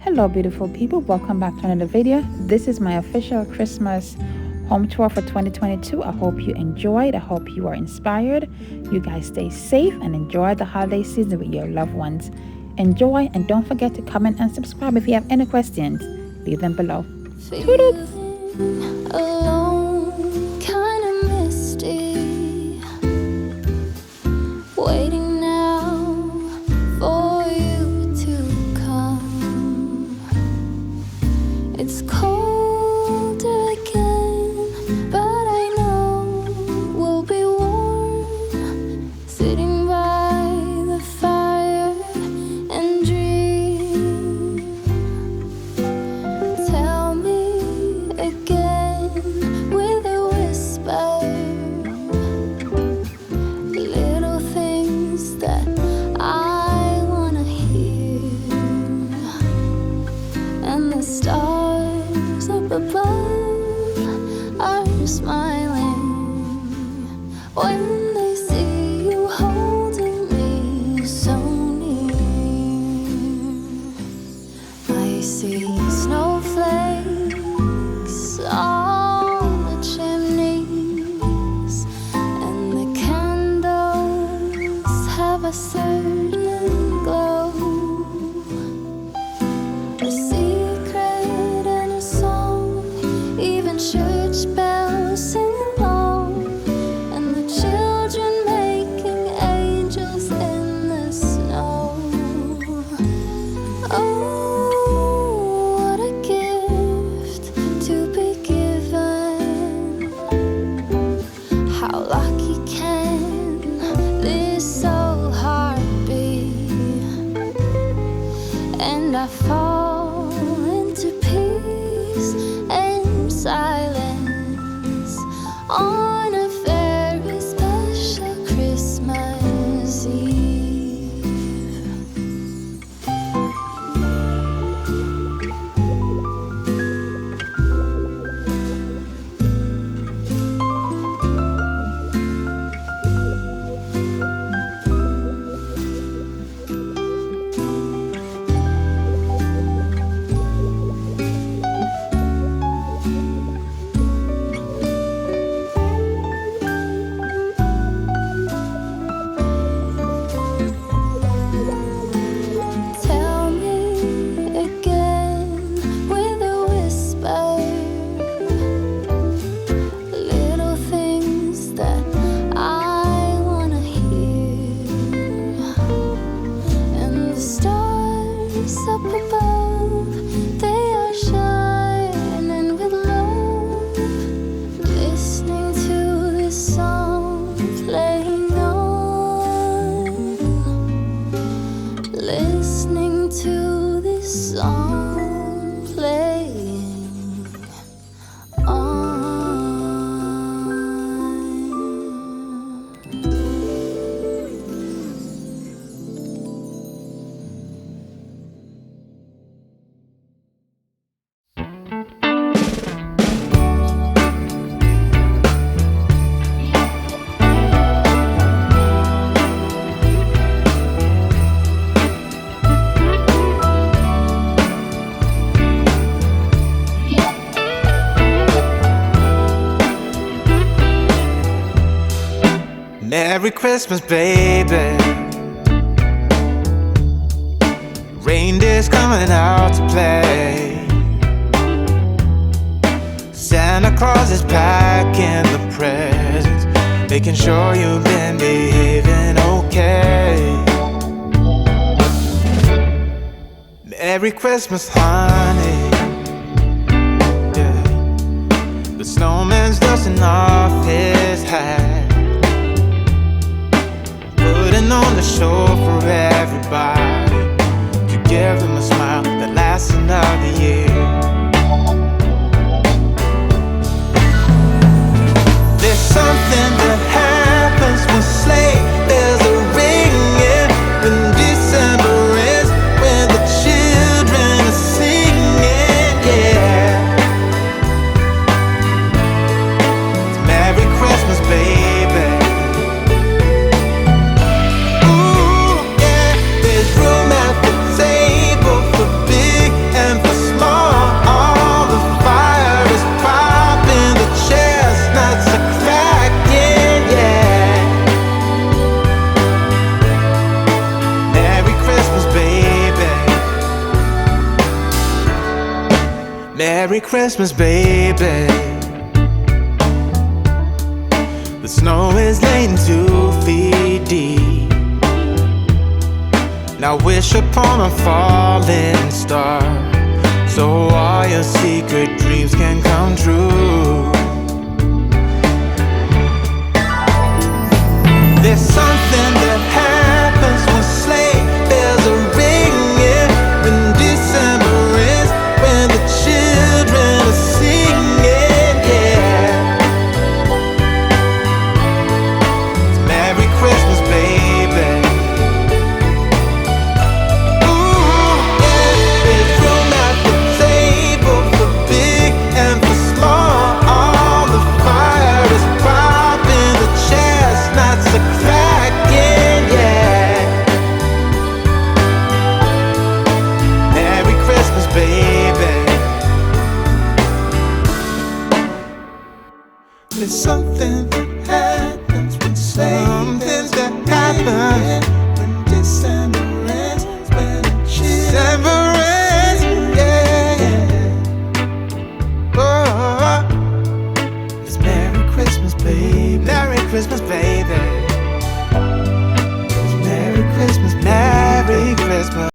Hello beautiful people, welcome back to another video. This is my official Christmas home tour for 2022. I hope you enjoyed. I hope you are inspired. You guys stay safe and enjoy the holiday season with your loved ones. Enjoy, and don't forget to comment and subscribe. If you have any questions, leave them below. Toodles! Alone, kinda misty, waiting now for you to come. It's cold again, but I know we'll be warm, sitting by the fire and dream. Tell me again with a whisper, little things that I wanna hear, and the stars up above are smiling when they see you holding me so near. I see snowflakes on the chimneys, and the candles have a certain glow, a secret and a song, even church bells sing along, and the children making angels in the snow. Oh, what a gift to be given. How lucky can this old heart be? And I fall into peace and silence on a very special Christmas Eve. Tell me again with a whisper, little things that I wanna hear, and the stars up above, they are shining with love, listening to this song playing on, listening to this song playing on. Merry Christmas, baby. Reindeer's coming out to play. Santa Claus is packing the presents, making sure you've been behaving okay. Merry Christmas, honey. Yeah. The snowman's dusting off his hat, putting on the show for everybody, to give them a smile that lasts another year. There's something that happens when sleigh bells are ringing, when December ends, when the children are singing, yeah. It's Merry Christmas, baby. Ooh, yeah, there's room at the table for Merry Christmas, baby. The snow is laying 2 feet deep. Now wish upon a falling star, so all your secret dreams can come true. There's something that happens when sleigh bells are ringing, when December is, when the children are singing, yeah. It's Merry Christmas, baby. Ooh, yeah. There's room at the table for big and for small. All the fire is popping, the chestnuts are cracking, yeah. Merry Christmas, baby. There's something that happens when something that happens